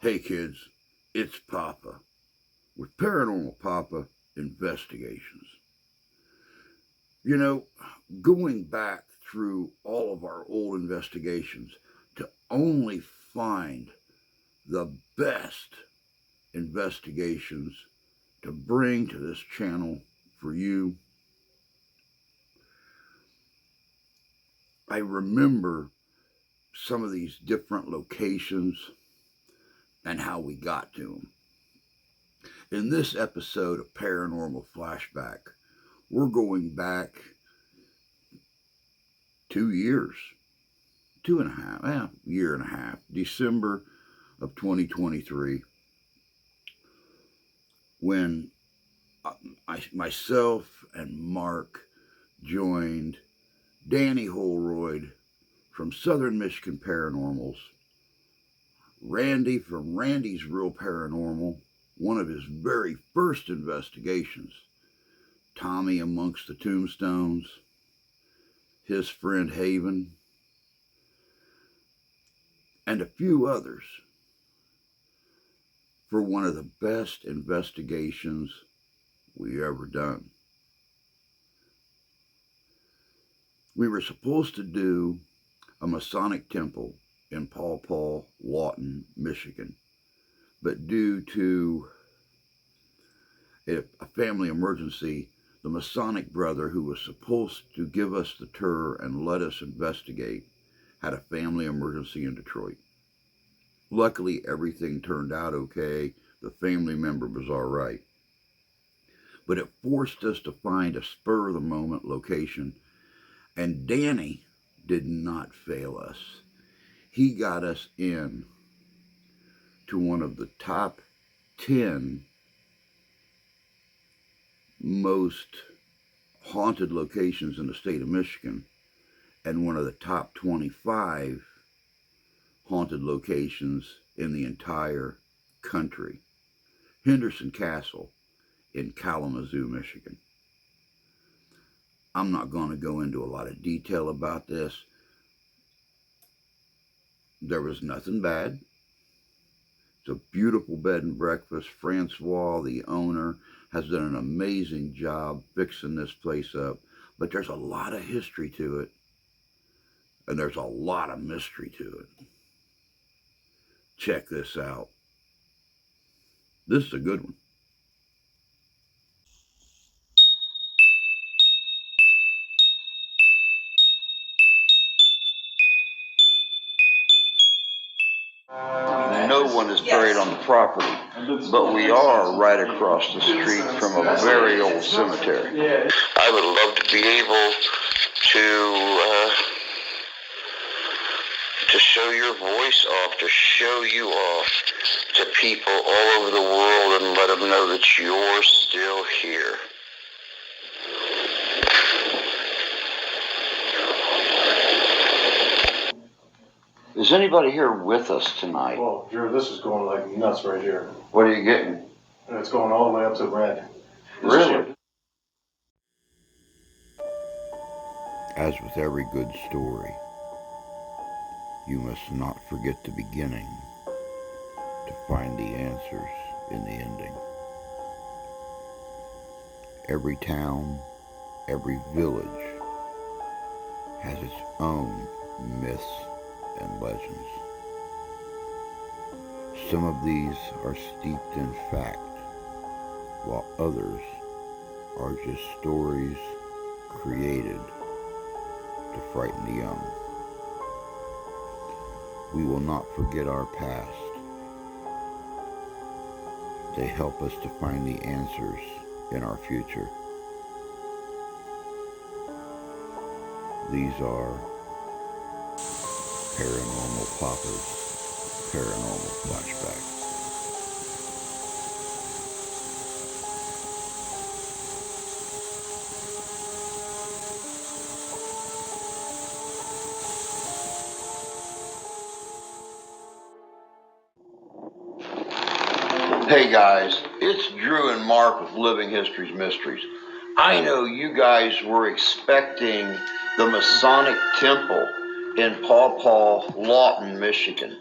Hey kids, it's Papa with Paranormal Papa Investigations. You know, going back through all of our old investigations to only find the best investigations to bring to this channel for you. I remember some of these different locations and how we got to them. In this episode of Paranormal Flashback, we're going back 2 years, 2.5, year and a half, December of 2023, when myself and Mark joined Danny Holroyd from Southern Michigan Paranormals, Randy from Randy's Real Paranormal, one of his very first investigations, Tommy amongst the tombstones, his friend Haven, and a few others for one of the best investigations we ever done. We were supposed to do a Masonic temple in Paw Paw, Lawton, Michigan, but due to a family emergency, the Masonic brother who was supposed to give us the tour and let us investigate had a family emergency in Detroit. Luckily, everything turned out okay. The family member was all right. But it forced us to find a spur-of-the-moment location, and Danny did not fail us. He got us in to one of the top 10 most haunted locations in the state of Michigan, and one of the top 25 haunted locations in the entire country, Henderson Castle in Kalamazoo, Michigan. I'm not going to go into a lot of detail about this. There was nothing bad. It's a beautiful bed and breakfast. Francois, the owner, has done an amazing job fixing this place up, but there's a lot of history to it, and there's a lot of mystery to it. Check this out. This is a good one. No one is buried on the property, but we are right across the street from a very old cemetery. I would love to be able to show your voice off, to show you off to people all over the world and let them know that you're still here. Is anybody here with us tonight? Well, Drew, this is going like nuts right here. What are you getting? And it's going all the way up to red. Really? As with every good story, you must not forget the beginning to find the answers in the ending. Every town, every village has its own myths and legends. Some of these are steeped in fact, while others are just stories created to frighten the young. We will not forget our past. They help us to find the answers in our future. These are Paranormal Papa's Paranormal Flashback. Hey guys, it's Drew and Mark with Living History's Mysteries. I know you guys were expecting the Masonic Temple in Paw Paw, Lawton, Michigan.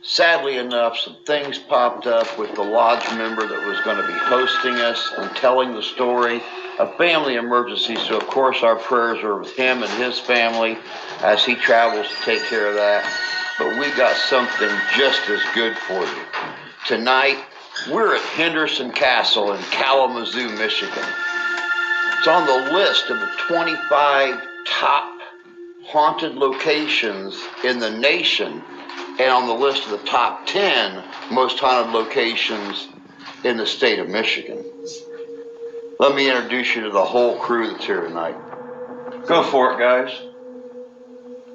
Sadly enough, some things popped up with the lodge member that was going to be hosting us and telling the story. A family emergency, so of course our prayers are with him and his family as he travels to take care of that. But we got something just as good for you. Tonight, we're at Henderson Castle in Kalamazoo, Michigan. It's on the list of the 25 top haunted locations in the nation, and on the list of the top 10 most haunted locations in the state of Michigan. Let me introduce you to the whole crew that's here tonight. Go for it, guys.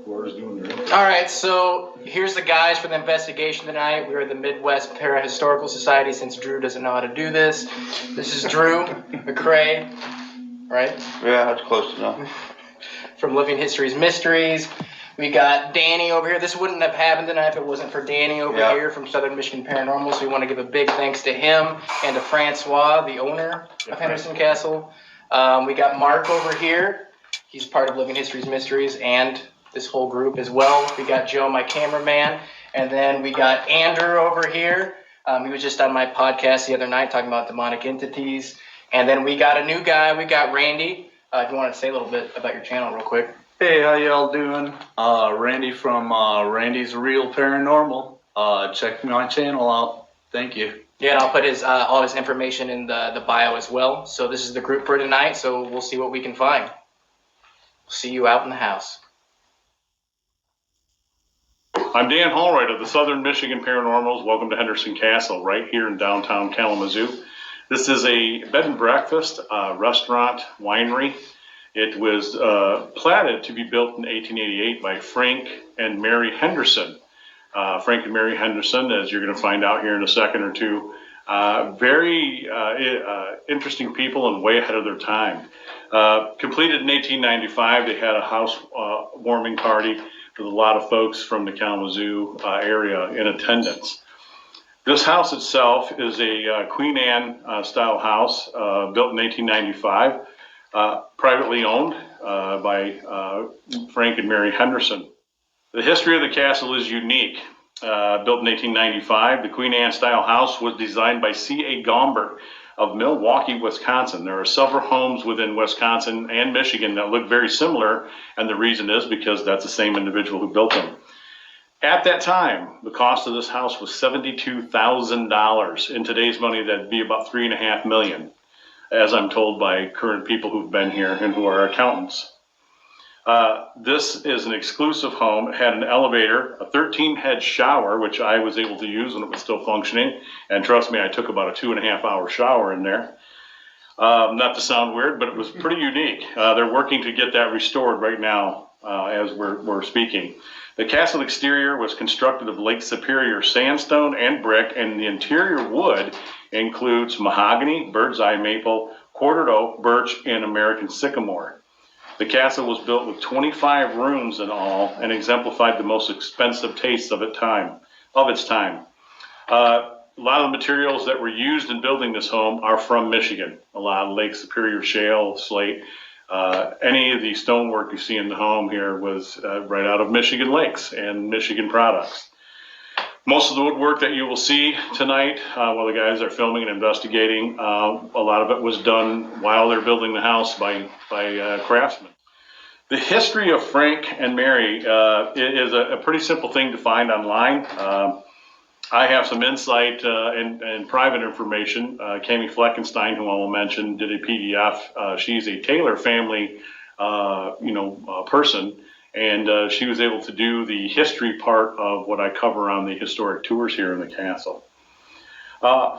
All right, so here's the guys for the investigation tonight. We're the Midwest Parahistorical Society, since Drew doesn't know how to do this. This is Drew McCrae, right? Yeah, that's close enough. From Living History's Mysteries. We got Danny over here. This wouldn't have happened tonight if it wasn't for Danny over here from Southern Michigan Paranormal, so we want to give a big thanks to him and to Francois, the owner of Henderson Castle. We got Mark over here. He's part of Living History's Mysteries and this whole group as well. We got Joe, my cameraman, and then we got Andrew over here. He was just on my podcast the other night talking about demonic entities. And then we got a new guy. We got Randy. If you want to say a little bit about your channel real quick. Hey, how y'all doing? Randy from Randy's Real Paranormal. Check my channel out. Thank you. Yeah, and I'll put his all his information in the bio as well. So this is the group for tonight, so we'll see what we can find. See you out in the house. I'm Dan Hallwright of the Southern Michigan Paranormals. Welcome to Henderson Castle, right here in downtown Kalamazoo. This is a bed and breakfast, restaurant, winery. It was platted to be built in 1888 by Frank and Mary Henderson. Frank and Mary Henderson, as you're going to find out here in a second or two, very interesting people and way ahead of their time. Completed in 1895, they had a house warming party with a lot of folks from the Kalamazoo area in attendance. This house itself is a Queen Anne style house built in 1895, privately owned by Frank and Mary Henderson. The history of the castle is unique. Built in 1895, the Queen Anne style house was designed by C.A. Gomber of Milwaukee, Wisconsin. There are several homes within Wisconsin and Michigan that look very similar, and the reason is because that's the same individual who built them. At that time, the cost of this house was $72,000. In today's money, that'd be about $3.5 million, as I'm told by current people who've been here and who are accountants. This is an exclusive home. It had an elevator, a 13-head shower, which I was able to use when it was still functioning. And trust me, I took about a 2.5-hour shower in there. Not to sound weird, but it was pretty unique. They're working to get that restored right now as we're speaking. The castle exterior was constructed of Lake Superior sandstone and brick, and the interior wood includes mahogany, bird's eye maple, quartered oak, birch, and American sycamore. The castle was built with 25 rooms in all and exemplified the most expensive tastes of its time. A lot of the materials that were used in building this home are from Michigan. A lot of Lake Superior shale, slate. Any of the stonework you see in the home here was right out of Michigan lakes and Michigan products. Most of the woodwork that you will see tonight while the guys are filming and investigating, a lot of it was done while they're building the house by craftsmen. The history of Frank and Mary is a pretty simple thing to find online. I have some insight and private information. Cami Fleckenstein, who I will mention, did a PDF. She's a Taylor family, person, and she was able to do the history part of what I cover on the historic tours here in the castle.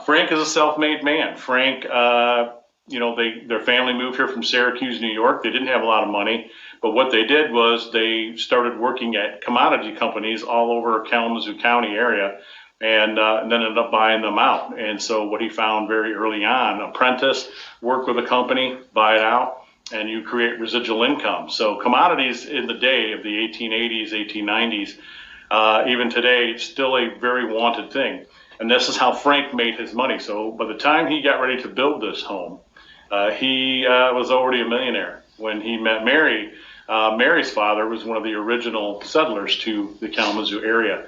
Frank is a self-made man. Frank, their family moved here from Syracuse, New York. They didn't have a lot of money, but what they did was they started working at commodity companies all over Kalamazoo County area. And then ended up buying them out. And so what he found very early on, apprentice, work with a company, buy it out, and you create residual income. So commodities in the day of the 1880s, 1890s, even today, it's still a very wanted thing. And this is how Frank made his money. So by the time he got ready to build this home, he was already a millionaire. When he met Mary, Mary's father was one of the original settlers to the Kalamazoo area,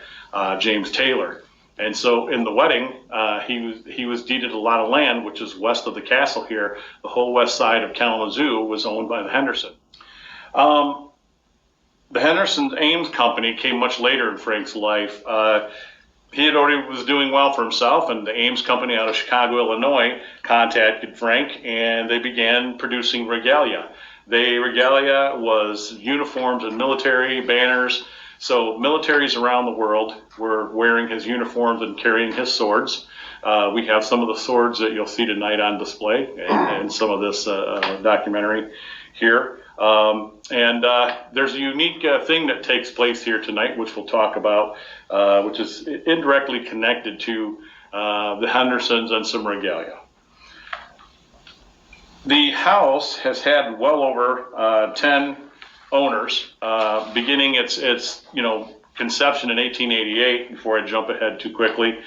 James Taylor. And so in the wedding, he was deeded a lot of land, which is west of the castle here. The whole west side of Kalamazoo was owned by the Henderson. The Henderson Ames Company came much later in Frank's life. He had already was doing well for himself, and the Ames Company out of Chicago, Illinois, contacted Frank, and they began producing regalia. The regalia was uniforms and military banners. So militaries around the world were wearing his uniforms and carrying his swords. We have some of the swords that you'll see tonight on display and some of this documentary here. There's a unique thing that takes place here tonight, which we'll talk about, which is indirectly connected to the Hendersons and some regalia. The house has had well over 10 owners, beginning its conception in 1888. Before I jump ahead too quickly,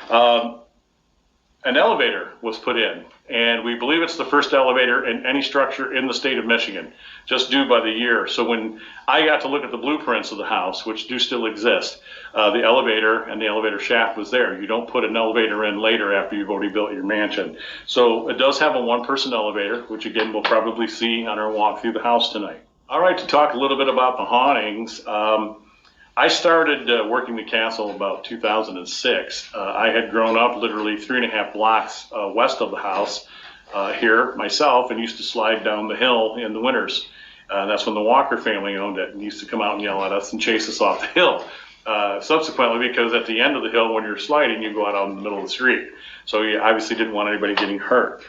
an elevator was put in, and we believe it's the first elevator in any structure in the state of Michigan, just due by the year. So when I got to look at the blueprints of the house, which do still exist, the elevator and the elevator shaft was there. You don't put an elevator in later after you've already built your mansion. So it does have a one-person elevator, which again we'll probably see on our walk through the house tonight. All right, to talk a little bit about the hauntings. I started working the castle about 2006. I had grown up literally 3.5 blocks west of the house here myself, and used to slide down the hill in the winters. That's when the Walker family owned it, and used to come out and yell at us and chase us off the hill. Subsequently, because at the end of the hill, when you're sliding, you go out in the middle of the street. So you obviously didn't want anybody getting hurt.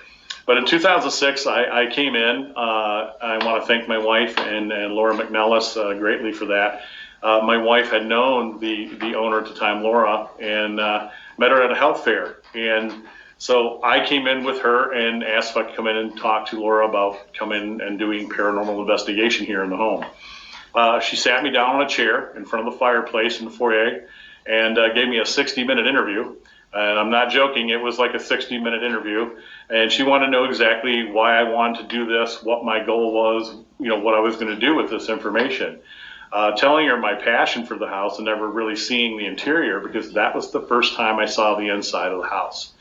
But in 2006, I came in. I want to thank my wife and Laura McNellis greatly for that. My wife had known the owner at the time, Laura, and met her at a health fair. And so I came in with her and asked if I could come in and talk to Laura about coming and doing paranormal investigation here in the home. She sat me down on a chair in front of the fireplace in the foyer and gave me a 60-minute interview. And I'm not joking, it was like a 60-minute interview. And she wanted to know exactly why I wanted to do this, what my goal was, what I was going to do with this information. Telling her my passion for the house and never really seeing the interior, because that was the first time I saw the inside of the house.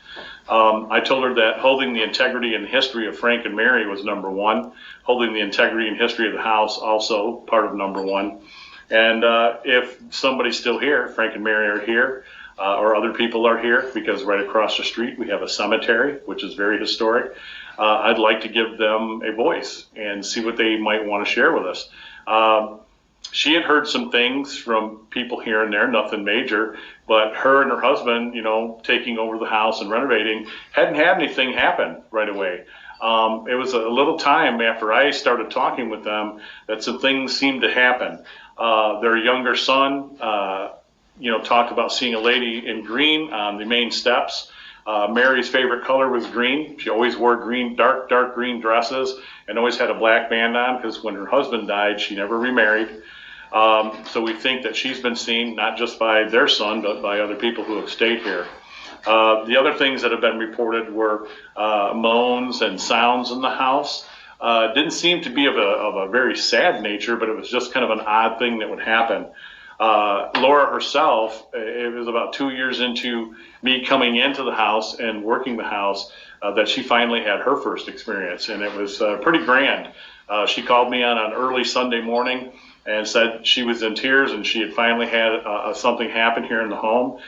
I told her that holding the integrity and history of Frank and Mary was number one. Holding the integrity and history of the house also part of number one. And if somebody's still here, Frank and Mary are here, or other people are here, because right across the street we have a cemetery, which is very historic. I'd like to give them a voice and see what they might want to share with us. She had heard some things from people here and there, nothing major, but her and her husband, taking over the house and renovating, hadn't had anything happen right away. It was a little time after I started talking with them that some things seemed to happen. Their younger son, talked about seeing a lady in green on the main steps. Mary's favorite color was green. She always wore green, dark green dresses, and always had a black band on, because when her husband died, she never remarried. So we think that she's been seen not just by their son, but by other people who have stayed here. The other things that have been reported were moans and sounds in the house. Didn't seem to be of a very sad nature, but it was just kind of an odd thing that would happen. Laura herself, it was about 2 years into me coming into the house and working the house that she finally had her first experience, and it was pretty grand. She called me on an early Sunday morning and said she was in tears, and she had finally had something happen here in the home.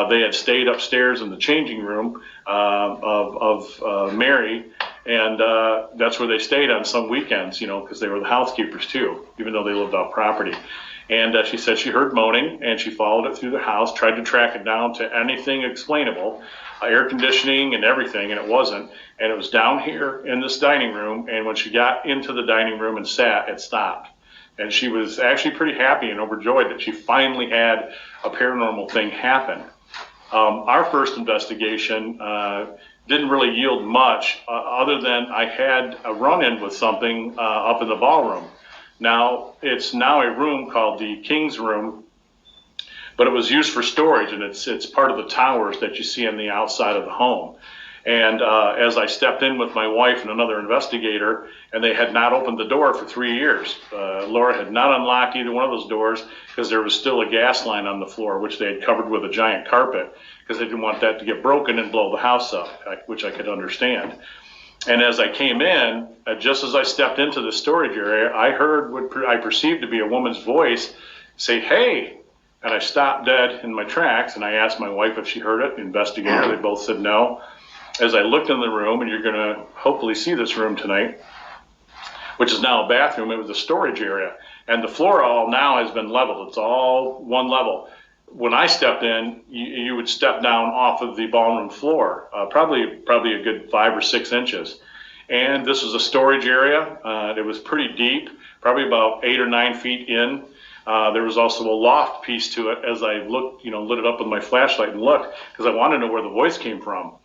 They had stayed upstairs in the changing room of Mary, and that's where they stayed on some weekends, because they were the housekeepers too, even though they lived off property. And she said she heard moaning, and she followed it through the house, tried to track it down to anything explainable, air conditioning and everything, and it wasn't. And it was down here in this dining room, and when she got into the dining room and sat, it stopped. And she was actually pretty happy and overjoyed that she finally had a paranormal thing happen. Our first investigation didn't really yield much, other than I had a run-in with something up in the ballroom. Now, it's now a room called the King's Room, but it was used for storage, and it's part of the towers that you see on the outside of the home. And as I stepped in with my wife and another investigator, and they had not opened the door for 3 years. Laura had not unlocked either one of those doors because there was still a gas line on the floor, which they had covered with a giant carpet because they didn't want that to get broken and blow the house up, which I could understand. And as I came in, just as I stepped into the storage area, I heard what I perceived to be a woman's voice say, "Hey." And I stopped dead in my tracks, and I asked my wife if she heard it, the investigator. They both said no. As I looked in the room, and you're going to hopefully see this room tonight, which is now a bathroom, it was a storage area. And the floor all now has been leveled. It's all one level. When I stepped in, you would step down off of the ballroom floor, probably a good 5 or 6 inches. And this was a storage area. It was pretty deep, probably about 8 or 9 feet in. There was also a loft piece to it as I looked, lit it up with my flashlight and looked, because I wanted to know where the voice came from.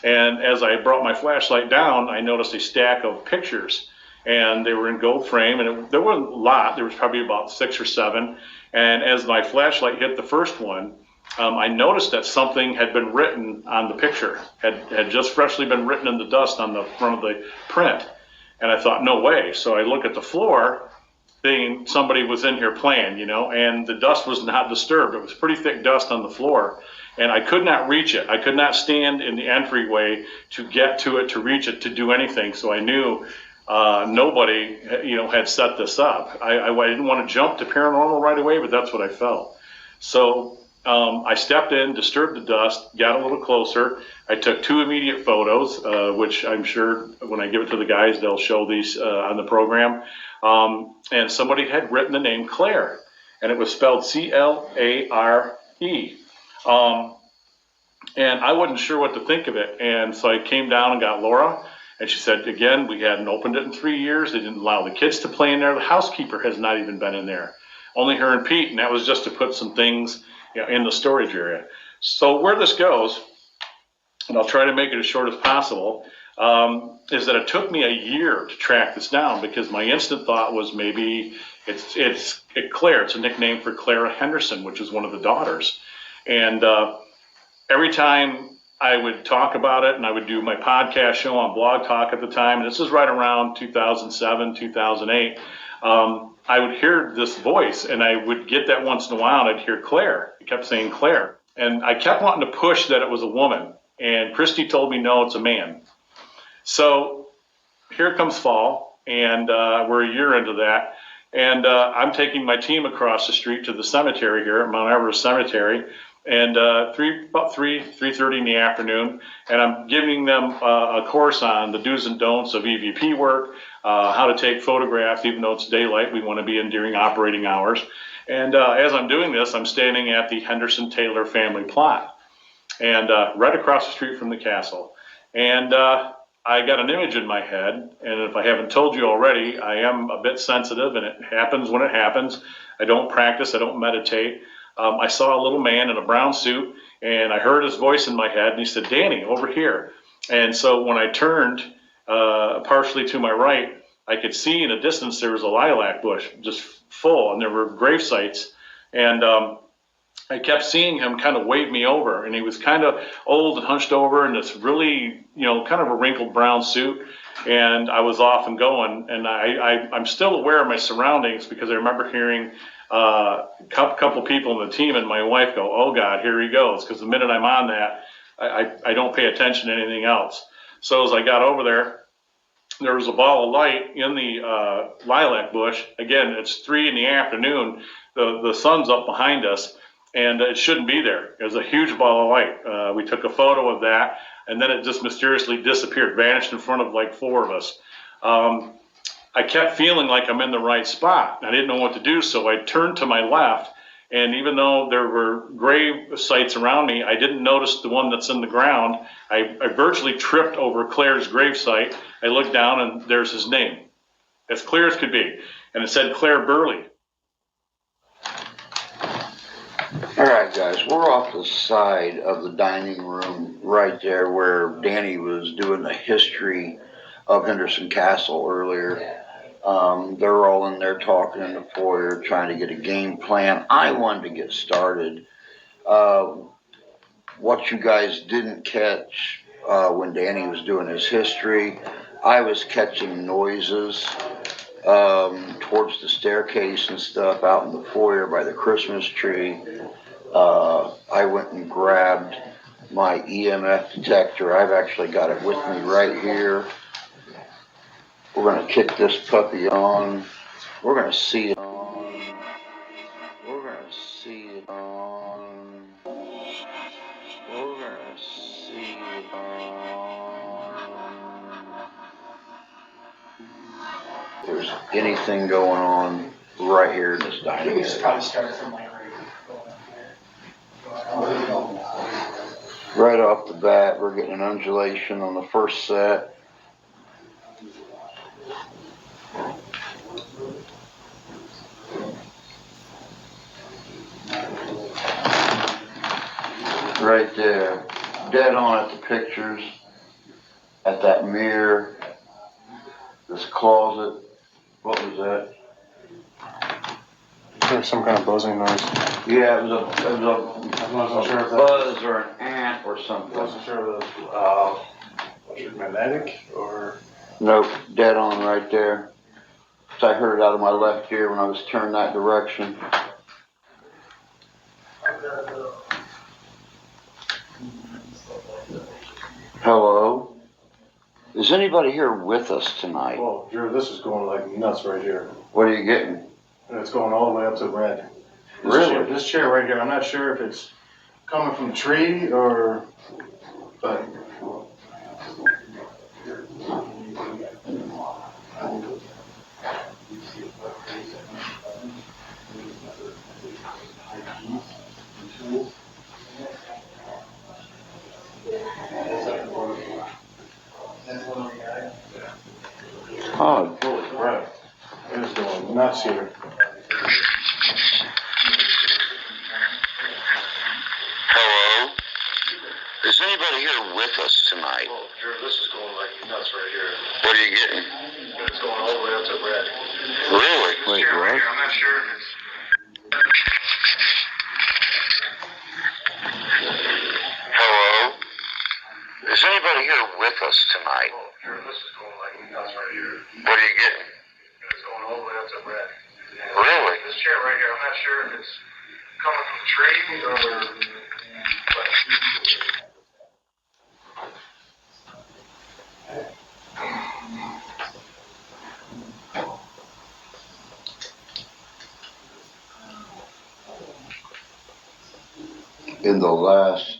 And as I brought my flashlight down, I noticed a stack of pictures, and they were in gold frame, and there wasn't a lot. There was probably about 6 or 7. And as my flashlight hit the first one, I noticed that something had been written on the picture, had just freshly been written in the dust on the front of the print. And I thought, no way. So I look at the floor, thinking somebody was in here playing, and the dust was not disturbed. It was pretty thick dust on the floor. And I could not reach it. I could not stand in the entryway to get to it, to reach it, to do anything. So I knew nobody, had set this up. I didn't want to jump to paranormal right away, but that's what I felt. So I stepped in, disturbed the dust, got a little closer. I took 2 immediate photos, which I'm sure when I give it to the guys, they'll show these on the program. And somebody had written the name Claire, and it was spelled Clare. And I wasn't sure what to think of it. And so I came down and got Laura, and she said, again, we hadn't opened it in 3 years. They didn't allow the kids to play in there. The housekeeper has not even been in there. Only her and Pete, and that was just to put some things in the storage area. So where this goes, and I'll try to make it as short as possible, is that it took me a year to track this down, because my instant thought was maybe it's Claire. It's a nickname for Clara Henderson, which is one of the daughters. And every time I would talk about it, and I would do my podcast show on Blog Talk at the time, and this is right around 2007, 2008, I would hear this voice, and I would get that once in a while, and I'd hear Claire. It kept saying Claire. And I kept wanting to push that it was a woman. And Christy told me, no, it's a man. So here comes fall, and we're a year into that. And I'm taking my team across the street to the cemetery here at Mount Everest Cemetery, and about 3:30 in the afternoon, and I'm giving them a course on the do's and don'ts of EVP work, how to take photographs even though it's daylight. We want to be in during operating hours. And as I'm doing this, I'm standing at the Henderson Taylor family plot, and right across the street from the castle. And I got an image in my head, and if I haven't told you already, I am a bit sensitive, and it happens when it happens. I don't practice, I don't meditate. I saw a little man in a brown suit, and I heard his voice in my head, and he said, "Danny, over here." And so when I turned partially to my right, I could see in the distance there was a lilac bush just full, and there were grave sites. And I kept seeing him kind of wave me over, and he was kind of old and hunched over in this really, kind of a wrinkled brown suit. And I was off and going, and I'm still aware of my surroundings, because I remember hearing a couple people in the team and my wife go, "Oh God, here he goes," because the minute I'm on that, I don't pay attention to anything else. So as I got over there was a ball of light in the lilac bush. Again, it's 3 in the afternoon. The sun's up behind us, and it shouldn't be there. It was a huge ball of light. We took a photo of that, and then it just mysteriously disappeared, vanished in front of like 4 of us. I kept feeling like I'm in the right spot. I didn't know what to do, so I turned to my left, and even though there were grave sites around me, I didn't notice the one that's in the ground. I virtually tripped over Claire's grave site. I looked down, and there's his name, as clear as could be, and it said Claire Burley. All right, guys, we're off the side of the dining room right there where Danny was doing the history of Henderson Castle earlier. They're all in there talking in the foyer, trying to get a game plan. I wanted to get started. What you guys didn't catch when Danny was doing his history, I was catching noises towards the staircase and stuff out in the foyer by the Christmas tree. I went and grabbed my EMF detector. I've actually got it with me right here. We're going to kick this puppy on. We're going to see it on. We're going to see it on. We're going to see it on. If there's anything going on right here in this dining We just area. probably started from like right here. Right off the bat, we're getting an undulation on the first set. Right there, dead on at the pictures, at that mirror, this closet. What was that? There's some kind of buzzing noise. Yeah, it was I wasn't sure a if that buzz or an ant or something. wasn't sure if it was magnetic or. Nope, dead on right there. So I heard it out of my left ear when I was turned that direction. Hello? Is anybody here with us tonight? Whoa, Drew, this is going like nuts right here. What are you getting? And it's going all the way up to red. Really? This chair right here, I'm not sure if it's coming from the tree or, but. Oh, Holy crap. It is going nuts here. hello? Is anybody here with us tonight? Whoa, Drew, this is going like nuts right here. What are you getting? And it's going all the way up to red. Really? This Wait, chair right what? here, I'm not sure if it's. Hello? Is anybody here with us tonight? Whoa, Drew, this is going like nuts right here. What are you getting? And it's going all the way up to red. Really? This chair right here, I'm not sure if it's coming from the tree or. But. In the last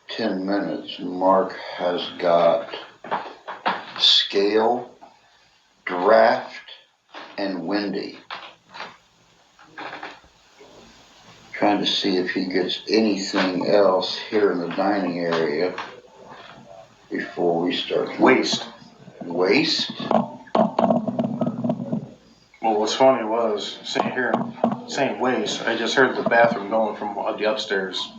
10 minutes, Mark has got scale, draft, and windy. Trying to see if he gets anything else here in the dining area before we start. Waste. Waste? Well, what's funny was, saying waste, I just heard the bathroom going from the upstairs.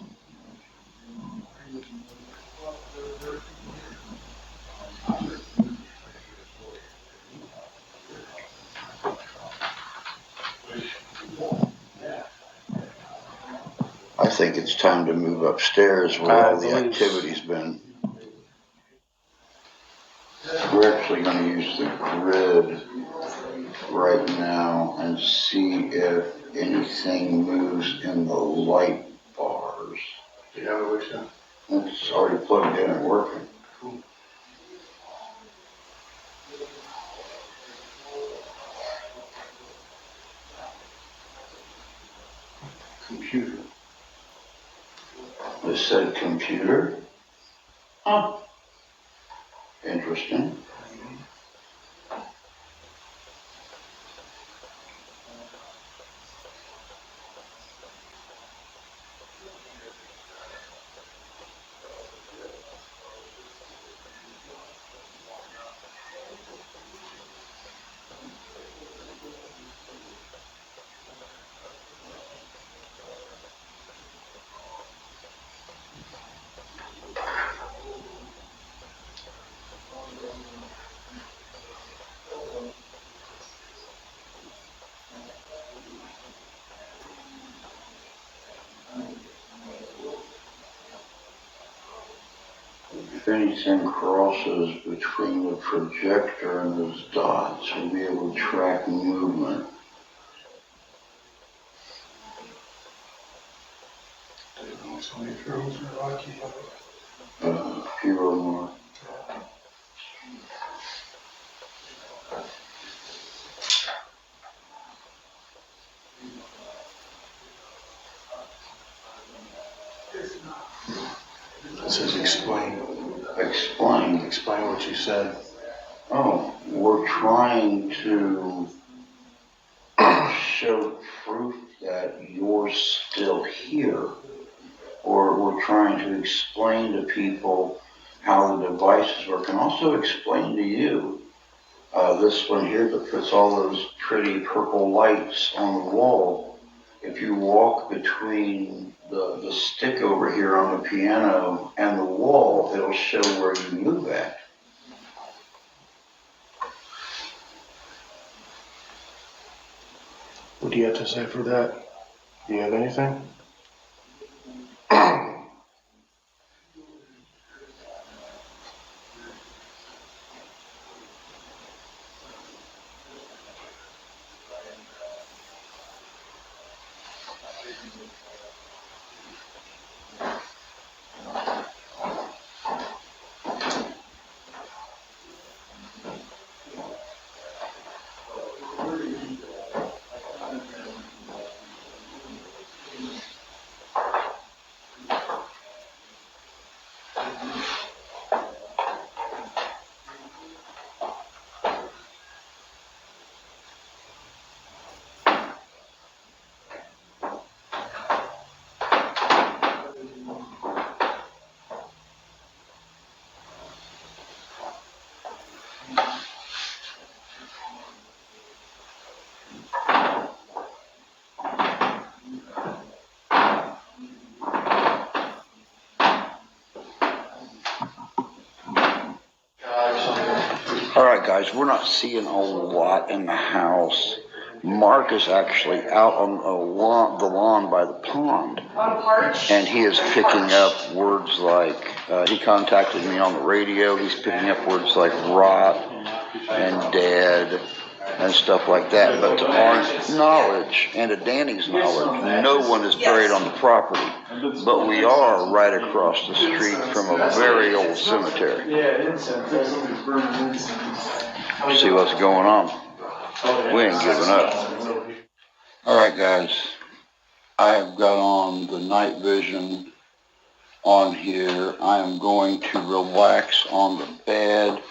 I think it's time to move upstairs where all the activity's been. We're actually going to use the grid right now and see if anything moves in the light bars. Do you have it with you? It's already plugged in and working. Computer. It said computer. Huh. Interesting. if anything crosses between the projector and those dots, we'll be able to track movement. Few more. It says explain. Explain. Explain what you said. Oh, we're trying to show proof that you're still here. Or we're trying to explain to people how the devices work, and also explain to you this one here that puts all those pretty purple lights on the wall. If you walk between the stick over here on the piano and the wall, it'll show where you move at. What do you have to say for that? Do you have anything? All right, guys, we're not seeing a lot in the house. Mark is actually out on the lawn by the pond, and he is picking up words like, he contacted me on the radio, he's picking up words like rot and dead and stuff like that. But to our knowledge and to Danny's knowledge, no one is buried on the property. But we are right across the street from a very old cemetery. See what's going on. We ain't giving up. All right, guys. I have got on the night vision on here. I am going to relax on the bed.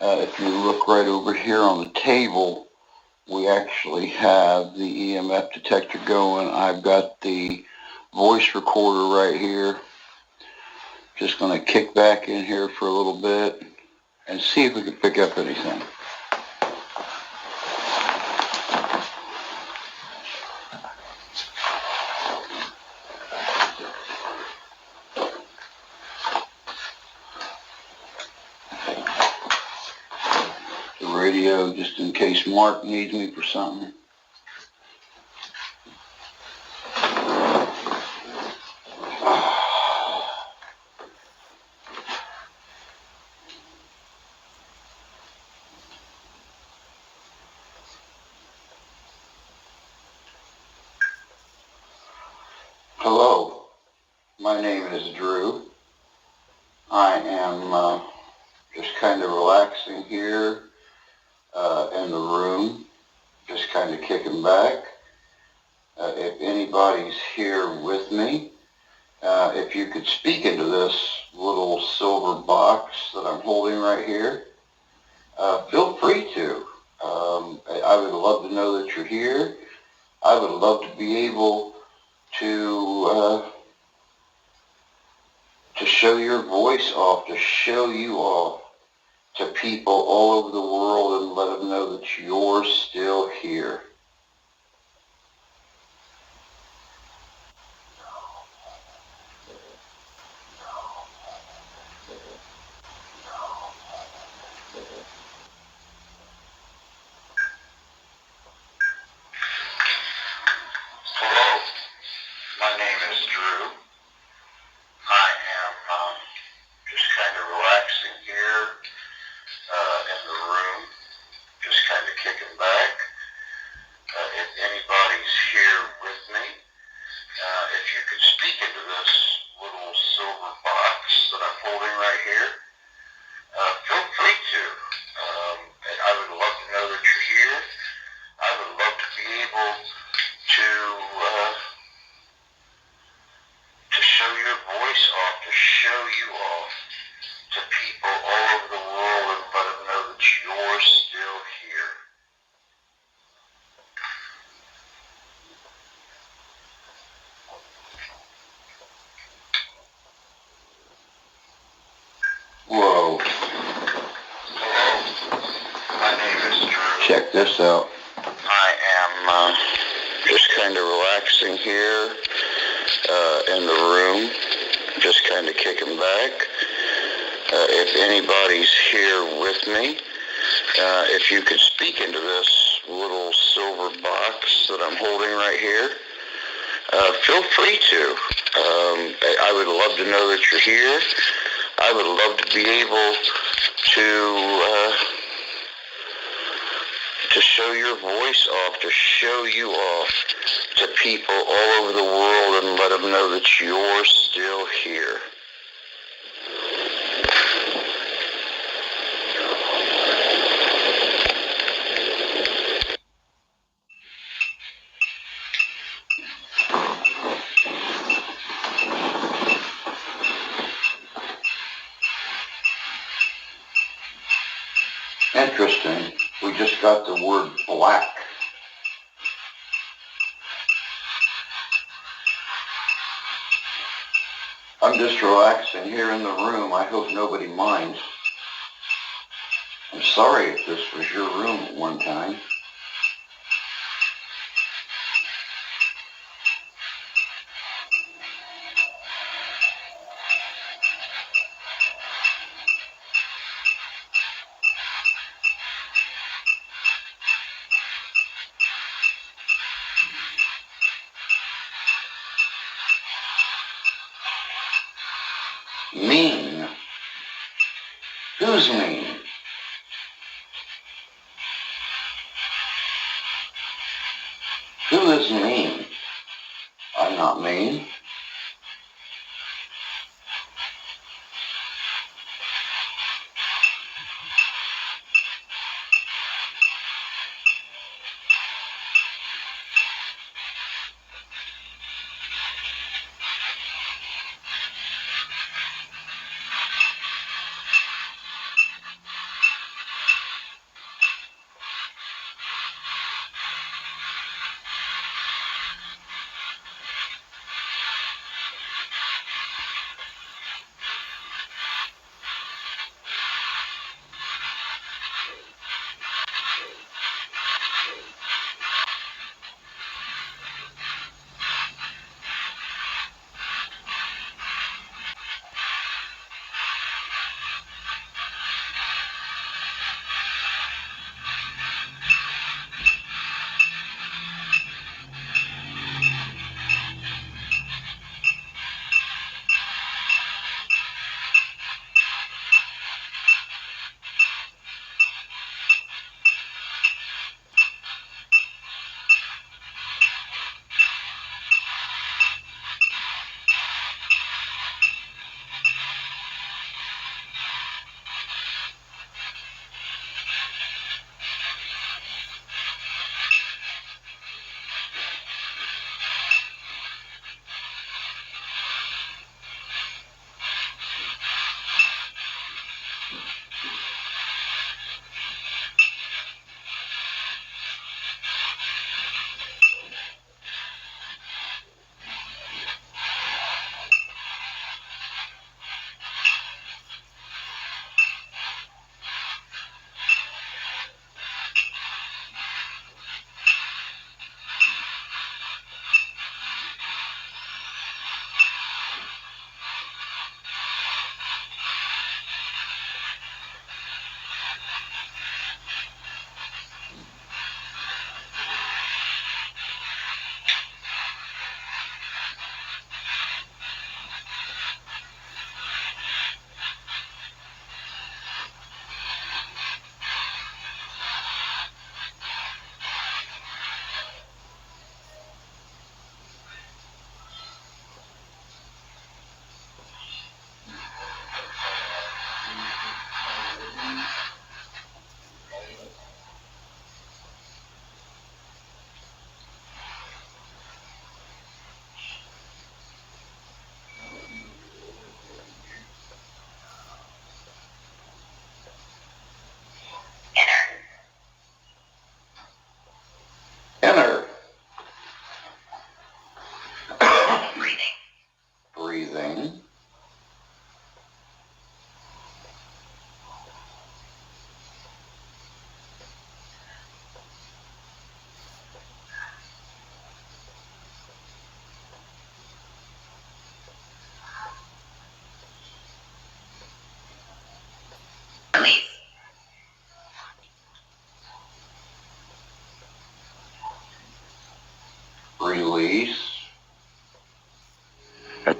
If you look right over here on the table, we actually have the EMF detector going. I've got the voice recorder right here. Just going to kick back in here for a little bit and see if we can pick up anything. The radio, just in case Mark needs me for something. Hello, my name is Drew. I am just kind of relaxing here in the room, just kind of kicking back. If anybody's here with me, if you could speak into this little silver box that I'm holding right here, feel free to. I would love to know that you're here. I would love to be able to show your voice off, to show you off to people all over the world and let them know that you're still here. Hello, my name is Drew. I am just kind of relaxing here in the room, just kind of kicking back. If anybody's here with me, if you could speak into this little silver box that I'm holding right here, feel free to. I would love to know that you're here. I would love to be able to show your voice off, to show you off to people all over the world and let them know that you're still here. Whoa. Hello. My name is Drew. Check this out. I am just kind of relaxing here in the room, just kind of kicking back. If anybody's here with me, if you could speak into this little silver box that I'm holding right here, feel free to. I would love to know that you're here. I would love to be able to show your voice off, to show you off to people all over the world and let them know that you're still here. Interesting. We just got the word black. I'm just relaxing here in the room. I hope nobody minds. I'm sorry if this was your room at one time. Mean? Who's mean? Who is mean? I'm not mean.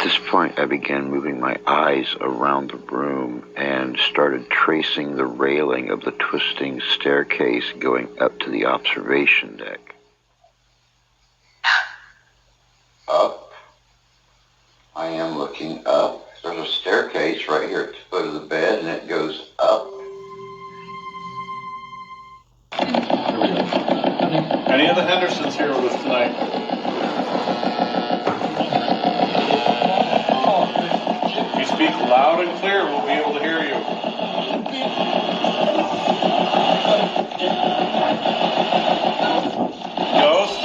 this point, I began moving my eyes around the room and started tracing the railing of the twisting staircase going up to the observation deck. Up. I am looking up. There's a staircase right here at the foot of the bed, and it goes up. Any of the Hendersons here with us tonight? If you speak loud and clear, we'll be able to hear you. Ghost?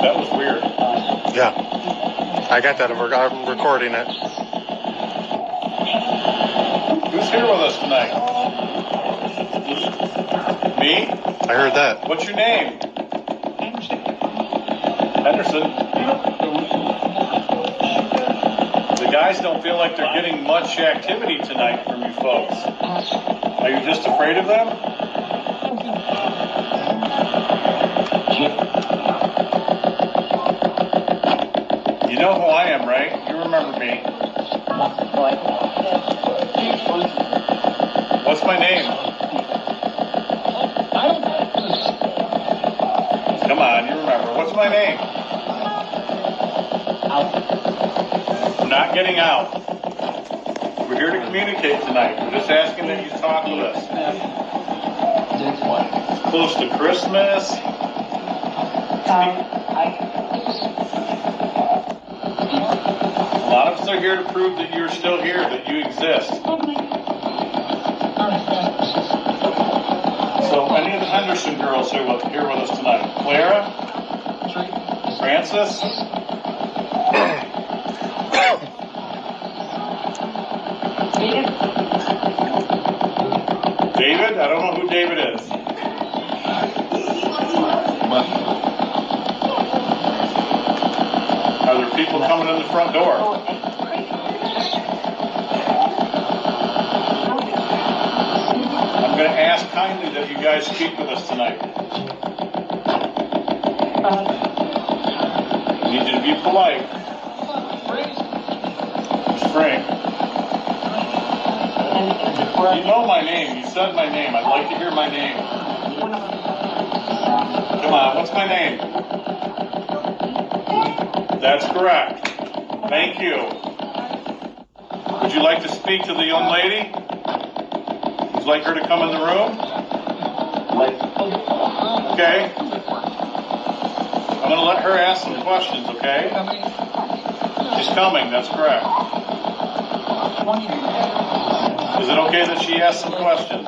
That was weird. Yeah, I got that. I'm recording it. Who's here with us tonight? Me? I heard that. What's your name? Henderson. The guys don't feel like they're getting much activity tonight from you folks. Are you just afraid of them? You know who I am, right? You remember me. What's my name? Come on, you remember. What's my name? I'm not getting out. We're here to communicate tonight. We're just asking that you talk with us. It's close to Christmas. A lot of us are here to prove that you're still here, that you exist. So, any of the Henderson girls here with us tonight? Clara? Francis? David? I don't know who David is. Are there people coming in the front door? I'm going to ask kindly that you guys speak with us tonight. I need you to be polite. Miss Frank. You know my name. You said my name. I'd like to hear my name. Come on, what's my name? That's correct. Thank you. Would you like to speak to the young lady? Would you like her to come in the room? Okay. I'm going to let her ask some questions, okay? She's coming, that's correct. Is it okay that she asks some questions?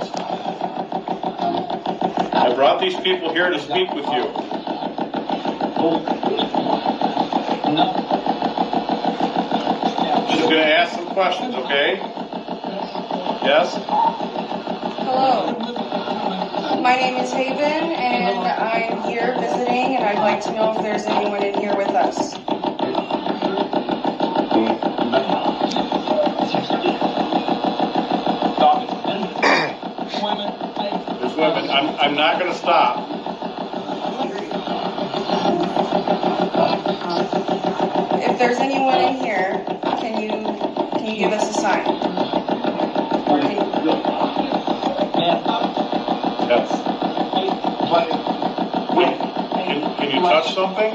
I brought these people here to speak with you. She's going to ask some questions, okay? Yes? Hello. My name is Haven, and I'm here visiting, and I'd like to know if there's anyone in here with us. There's women. I'm not going to stop. If there's anyone in here, can you give us a sign? Or Yes. Can you touch something?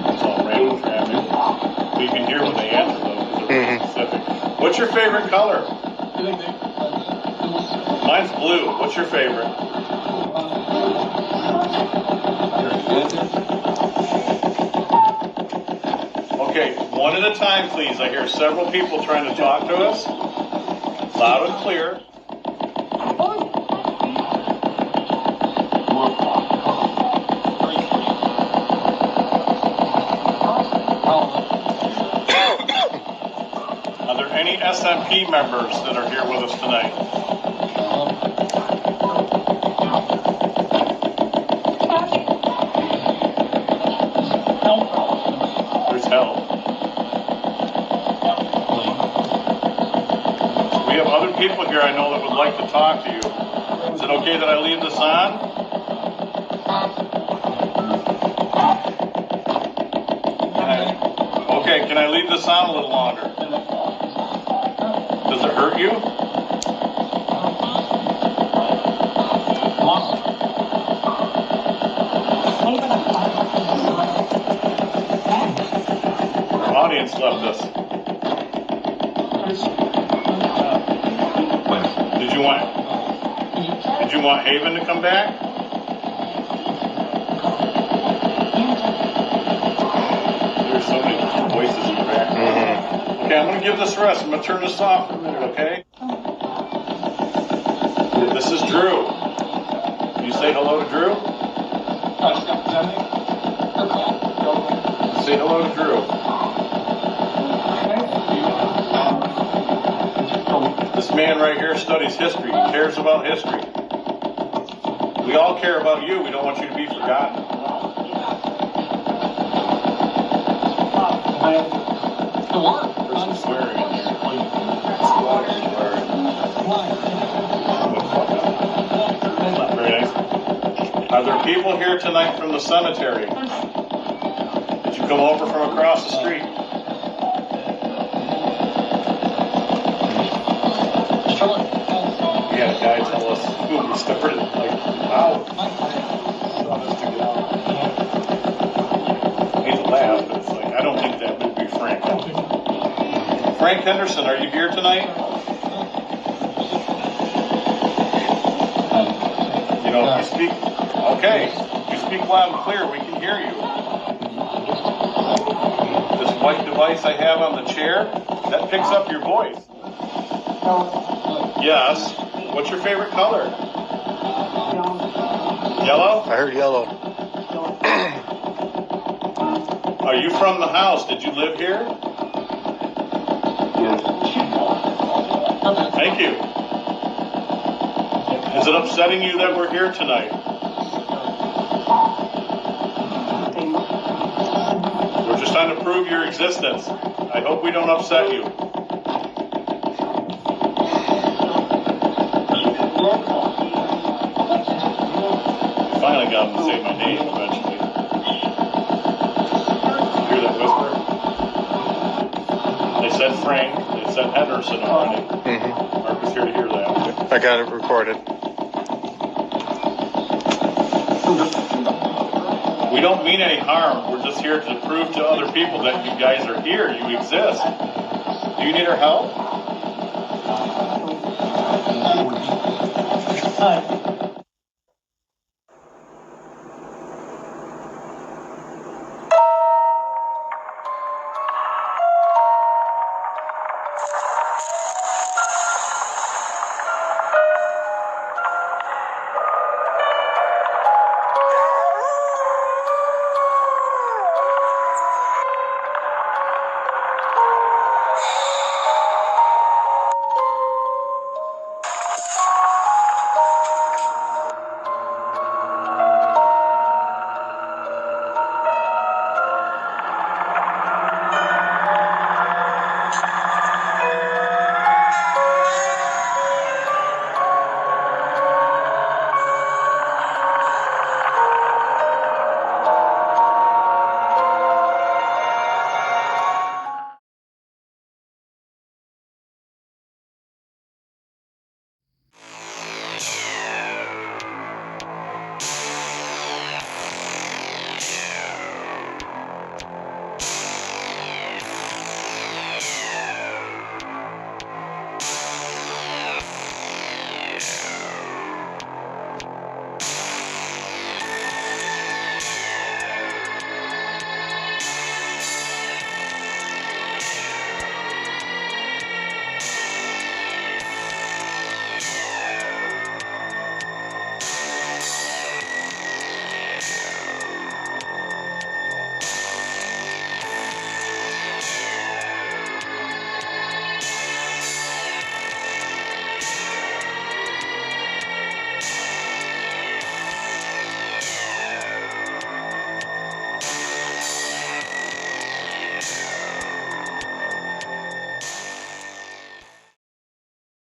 It's all random traffic. So you can hear when they answer though, because they're very specific. What's your favorite color? Mine's blue. What's your favorite? Okay, one at a time, please. I hear several people trying to talk to us. Loud and clear. Are there any SMP members that are here with us tonight? There's help. other people here I know that would like to talk to you. Is it okay that I leave this on? Okay, can I leave this on a little longer? Does it hurt you? Our audience left us. Did you want Haven to come back? There's so many voices in the background. Okay, I'm going to give this a rest. I'm going to turn this off for a minute, okay? This is Drew. You say hello to Drew? Say hello to Drew. This man right here studies history. He cares about history. We all care about you. We don't want you to be forgotten. There's some swearing in there. Very nice. Are there people here tonight from the cemetery? Did you come over from across the street? We had a guy tell us who we started, like, wow. I hate to laugh, but it's like, I don't think that would be Frank. Frank Henderson, are you here tonight? You know, if you speak, okay, if you speak loud and clear, we can hear you. This white device I have on the chair, that picks up your voice. Yes. What's your favorite color? Yellow? I heard yellow. Are you from the house? Did you live here? Thank you. Is it upsetting you that we're here tonight? We're just trying to prove your existence. I hope we don't upset you. Finally got him to say my name eventually. Hear that whisper? They said Frank, they said Henderson already. Mark was here to hear that. I got it recorded. We don't mean any harm. We're just here to prove to other people that you guys are here, you exist. Do you need our help?